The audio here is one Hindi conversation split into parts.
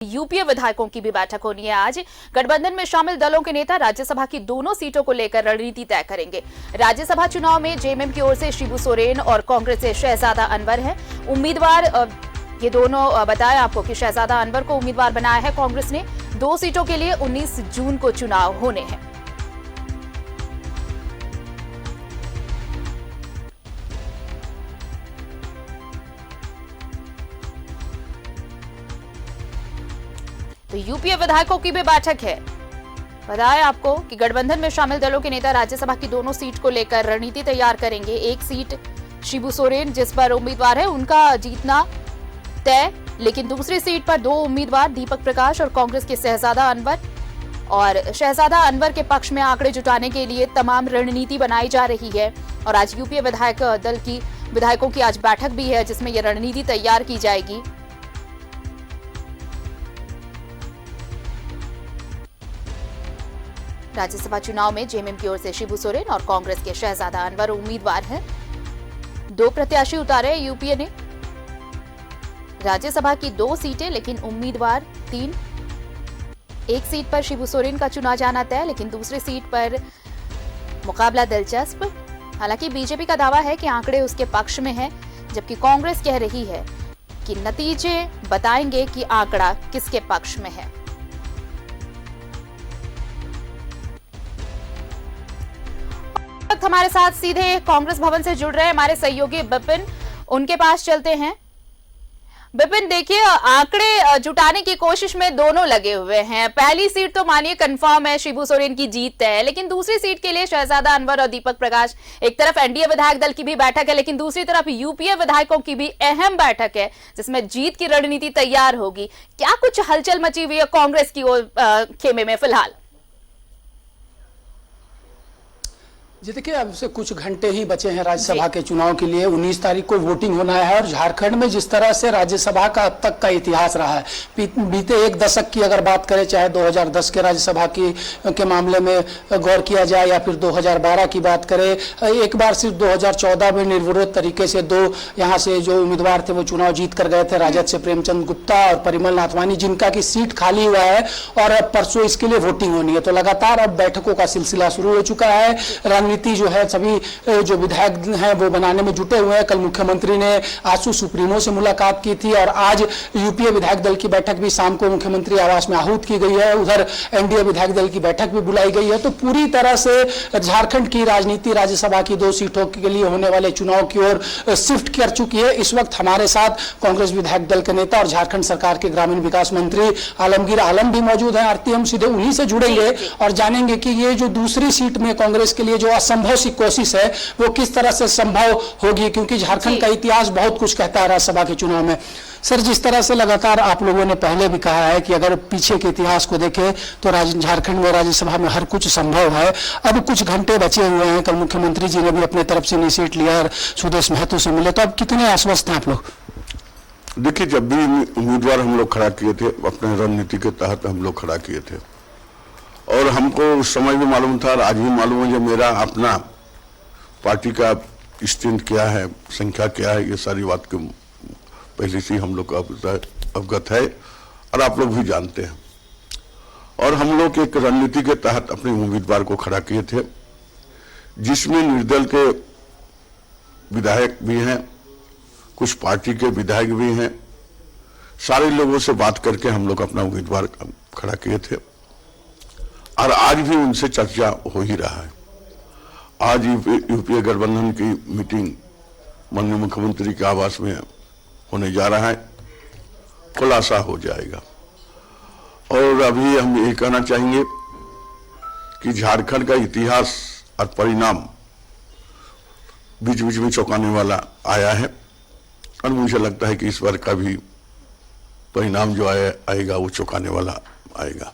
यूपीए विधायकों की भी बैठक होनी है आज। गठबंधन में शामिल दलों के नेता राज्यसभा की दोनों सीटों को लेकर रणनीति तय करेंगे। राज्यसभा चुनाव में जेएमएम की ओर से शिबू सोरेन और कांग्रेस से शहजादा अनवर है उम्मीदवार। ये दोनों बताया आपको कि शहजादा अनवर को उम्मीदवार बनाया है कांग्रेस ने। 2 सीटों के लिए 19 जून को चुनाव होने हैं। तो यूपीए विधायकों की भी बैठक है। बताया आपको कि गठबंधन में शामिल दलों के नेता राज्यसभा की दोनों सीट को लेकर रणनीति तैयार करेंगे। एक सीट शिबू सोरेन जिस पर उम्मीदवार है उनका जीतना तय, लेकिन दूसरी सीट पर 2 उम्मीदवार दीपक प्रकाश और कांग्रेस के शहजादा अनवर। और शहजादा अनवर के पक्ष में आंकड़े जुटाने के लिए तमाम रणनीति बनाई जा रही है। और आज यूपीए विधायक दल की विधायकों की आज बैठक भी है जिसमें यह रणनीति तैयार की जाएगी। राज्यसभा चुनाव में जेएमएम की ओर से शिबू सोरेन और कांग्रेस के शहजादा अनवर उम्मीदवार हैं। 2 प्रत्याशी उतारे यूपीए ने। राज्यसभा की 2 सीटें लेकिन उम्मीदवार 3। एक सीट पर शिबू सोरेन का चुना जाना तय, लेकिन दूसरी सीट पर मुकाबला दिलचस्प। हालांकि बीजेपी का दावा है कि आंकड़े उसके पक्ष में है, जबकि कांग्रेस कह रही है कि नतीजे बताएंगे कि आंकड़ा किसके पक्ष में है। हमारे साथ सीधे कांग्रेस भवन से जुड़ रहे हैं हमारे सहयोगी बिपिन, उनके पास चलते हैं। बिपिन, देखिए आंकड़े जुटाने की कोशिश में दोनों लगे हुए हैं। पहली सीट तो मानिए कंफर्म है, शिबू सोरेन की जीत है, लेकिन दूसरी सीट के लिए शहजादा अनवर और दीपक प्रकाश। एक तरफ एनडीए विधायक दल की भी बैठक है, लेकिन दूसरी तरफ यूपीए विधायकों की भी अहम बैठक है जिसमें जीत की रणनीति तैयार होगी। क्या कुछ हलचल मची हुई है कांग्रेस की ओर खेमे में फिलहाल? जी देखिए, अब से कुछ घंटे ही बचे हैं राज्यसभा के चुनाव के लिए। 19 तारीख को वोटिंग होना है और झारखंड में जिस तरह से राज्यसभा का अब तक का इतिहास रहा है, बीते 1 दशक की अगर बात करें, चाहे 2010 के राज्यसभा के मामले में गौर किया जाए या फिर 2012 की बात करें, एक बार सिर्फ 2014 में निर्विरोध तरीके से 2 यहाँ से जो उम्मीदवार थे वो चुनाव जीत कर गए थे, राजद से प्रेमचंद गुप्ता और परिमल नाथवानी, जिनका की सीट खाली हुआ है और अब परसों इसके लिए वोटिंग होनी है। तो लगातार अब बैठकों का सिलसिला शुरू हो चुका है। रणनीति जो है सभी जो विधायक हैं वो बनाने में जुटे हुए हैं। कल मुख्यमंत्री ने आसू सुप्रीमो से मुलाकात की थी और आज यूपीए विधायक दल की बैठक भी शाम को मुख्यमंत्री आवास में आहूत की गई है। उधर एनडीए विधायक दल की बैठक भी बुलाई गई है। तो पूरी तरह से झारखंड की राजनीति राज्यसभा की 2 सीटों के लिए होने वाले चुनाव की ओर शिफ्ट कर चुकी है। इस वक्त हमारे साथ कांग्रेस विधायक दल के नेता और झारखंड सरकार के ग्रामीण विकास मंत्री आलमगीर आलम भी मौजूद हैं। आरती, हम सीधे उन्हीं से जुड़ेंगे और जानेंगे कि ये जो दूसरी सीट में कांग्रेस के लिए जो असंभव सी कोशिश है वो किस तरह से संभव होगी, क्योंकि झारखंड का इतिहास बहुत कुछ कहता है राज्यसभा के चुनाव में। सर, जिस तरह से लगातार आप लोगों ने पहले भी कहा है कि अगर पीछे के इतिहास को देखें तो झारखंड में राज्यसभा में हर कुछ संभव है। अब कुछ घंटे बचे हुए हैं, कल मुख्यमंत्री जी ने भी अपने तरफ से इनिशिएट लिया और सुदेश महतो से मिले, तो अब कितने आश्वस्त हैं आप लोग? देखिए, जब भी उम्मीदवार हम लोग खड़ा किए थे अपने रणनीति के तहत हम लोग खड़ा किए थे और हमको उस समय भी मालूम था और आज भी मालूम है, जब मेरा अपना पार्टी का स्ट्रेंथ क्या है, संख्या क्या है, ये सारी बात के पहले से हम लोग को अवगत है और आप लोग भी जानते हैं। और हम लोग एक रणनीति के तहत अपने उम्मीदवार को खड़ा किए थे जिसमें निर्दल के विधायक भी हैं, कुछ पार्टी के विधायक भी हैं। सारे लोगों से बात करके हम लोग अपना उम्मीदवार खड़ा किए थे और आज भी उनसे चर्चा हो ही रहा है। आज यूपीए गठबंधन की मीटिंग माननीय मुख्यमंत्री के आवास में होने जा रहा है, खुलासा हो जाएगा। और अभी हम यही कहना चाहेंगे कि झारखंड का इतिहास और परिणाम बीच बीच में चौंकाने वाला आया है और मुझे लगता है कि इस बार का भी परिणाम जो आएगा वो चौंकाने वाला आएगा।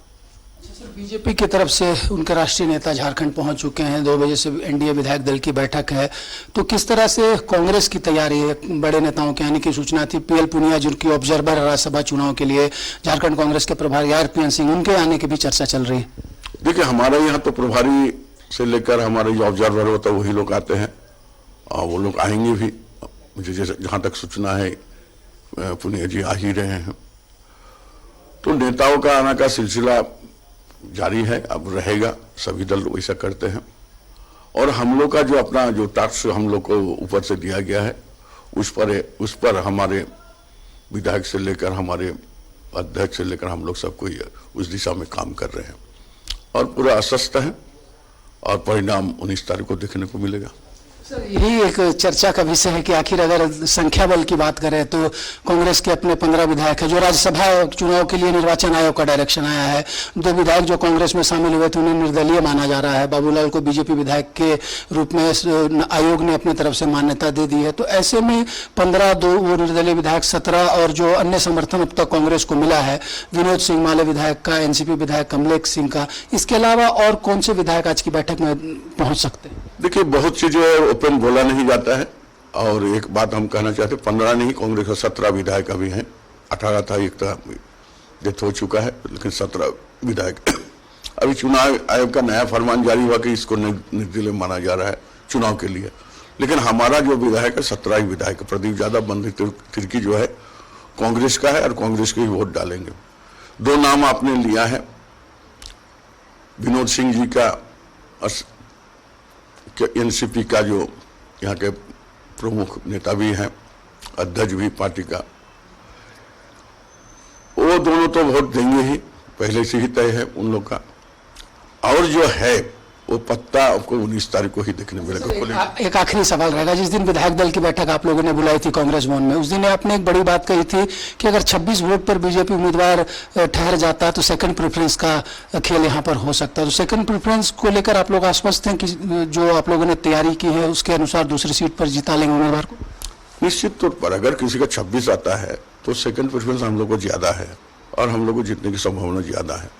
बीजेपी की तरफ से उनके राष्ट्रीय नेता झारखंड पहुंच चुके हैं। 2 बजे से एनडीए विधायक दल की बैठक है, तो किस तरह से कांग्रेस की तैयारी है? बड़े नेताओं के आने की सूचना थी। पीएल पुनिया जिनकी ऑब्जर्वर राज्यसभा चुनाव के लिए, झारखंड कांग्रेस के प्रभारी आरपीएन सिंह, उनके आने की भी चर्चा चल रही है। देखिए, हमारे यहाँ तो प्रभारी से लेकर हमारे जो ऑब्जर्वर होता है वही लोग आते हैं और वो लोग आएंगे भी। मुझे जहां तक सूचना है पुनिया जी आ ही रहे हैं। तो नेताओं का आना का सिलसिला जारी है, अब रहेगा, सभी दल वैसा करते हैं। और हम लोग का जो अपना जो टास्क हम लोग को ऊपर से दिया गया है उस पर हमारे विधायक से लेकर हमारे अध्यक्ष से लेकर हम लोग सब कोई उस दिशा में काम कर रहे हैं और पूरा आश्वस्त है और परिणाम 19 तारीख को देखने को मिलेगा। सर, यही एक चर्चा का विषय है कि आखिर अगर संख्या बल की बात करें तो कांग्रेस के अपने 15 विधायक हैं जो राज्यसभा चुनाव के लिए निर्वाचन आयोग का डायरेक्शन आया है। 2 विधायक जो कांग्रेस में शामिल हुए थे उन्हें निर्दलीय माना जा रहा है। बाबूलाल को बीजेपी विधायक के रूप में आयोग ने अपनी तरफ से मान्यता दे दी है। तो ऐसे में 15 वो निर्दलीय विधायक 17 और जो अन्य समर्थन अब तक कांग्रेस को मिला है, विनोद सिंह माले विधायक का, एनसीपी विधायक कमलेश सिंह का, इसके अलावा और कौन से विधायक आज की बैठक में पहुंच सकते हैं? देखिए, बहुत चीजें ओपन बोला नहीं जाता है और एक बात हम कहना चाहते हैं, 15 नहीं, कांग्रेस का 17 विधायक अभी हैं। 18 था, एक तो डेथ हो चुका है, लेकिन 17 विधायक अभी चुनाव आयोग का नया फरमान जारी हुआ कि इसको निर्दलीय माना जा रहा है चुनाव के लिए। लेकिन हमारा जो विधायक है 17 ही विधायक, प्रदीप यादव, बंदी तिर्की जो है कांग्रेस का है और कांग्रेस के ही वोट डालेंगे। 2 नाम आपने लिया है, विनोद सिंह जी का एनसीपी का जो यहाँ के प्रमुख नेता भी हैं, अध्यक्ष भी पार्टी का, वो दोनों तो वोट देंगे ही, पहले से ही तय है उन लोग का। और जो है वो पत्ता आपको 19 तारीख को ही देखने मिलेगा। एक आखिरी सवाल रहेगा, जिस दिन विधायक दल की बैठक आप लोगों ने बुलाई थी कांग्रेस भवन में, उस दिन आपने एक बड़ी बात कही थी कि अगर 26 वोट पर बीजेपी उम्मीदवार ठहर जाता तो सेकंड प्रेफरेंस का खेल यहां पर हो सकता है। तो सेकंड प्रेफरेंस को लेकर आप लोग आश्वस्त हैं कि जो आप लोगों ने तैयारी की है उसके अनुसार दूसरी सीट पर जिता लेंगे उम्मीदवार को? निश्चित तौर पर अगर किसी का 26 आता है तो सेकंड प्रेफरेंस हम लोग को ज्यादा है और हम लोग को जीतने की संभावना ज्यादा है।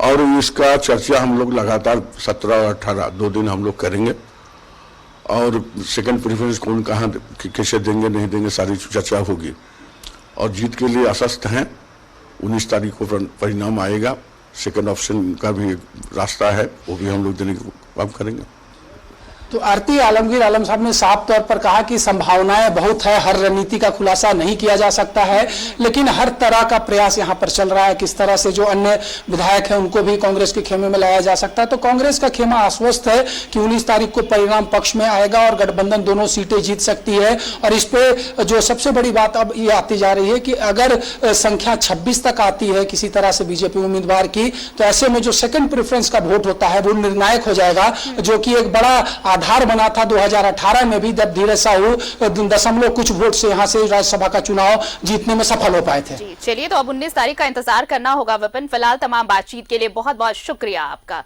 और इसका चर्चा हम लोग लगातार 17 और 18 2 दिन हम लोग करेंगे और सेकंड प्रेफरेंस कौन कहाँ कैसे देंगे नहीं देंगे सारी चर्चा होगी और जीत के लिए आश्वस्त हैं। 19 तारीख को परिणाम आएगा, सेकंड ऑप्शन का भी रास्ता है, वो भी हम लोग देने का काम करेंगे। तो आरती आलमगीर आलम साहब ने साफ तौर पर कहा कि संभावनाएं बहुत है, हर रणनीति का खुलासा नहीं किया जा सकता है, लेकिन हर तरह का प्रयास यहां पर चल रहा है किस तरह से जो अन्य विधायक हैं उनको भी कांग्रेस के खेमे में लाया जा सकता है। तो कांग्रेस का खेमा आश्वस्त है कि 19 तारीख को परिणाम पक्ष में आएगा और गठबंधन दोनों सीटें जीत सकती है। और इस पे जो सबसे बड़ी बात अब ये आती जा रही है कि अगर संख्या 26 तक आती है किसी तरह से बीजेपी उम्मीदवार की, तो ऐसे में जो सेकंड प्रेफरेंस का वोट होता है वो निर्णायक हो जाएगा, जो कि एक बड़ा आधार बना था 2018 में भी, जब धीरज साहू दशमलव कुछ वोट से यहां से राज्यसभा का चुनाव जीतने में सफल हो पाए थे। चलिए, तो अब 19 तारीख का इंतजार करना होगा विपिन। फिलहाल तमाम बातचीत के लिए बहुत बहुत शुक्रिया आपका।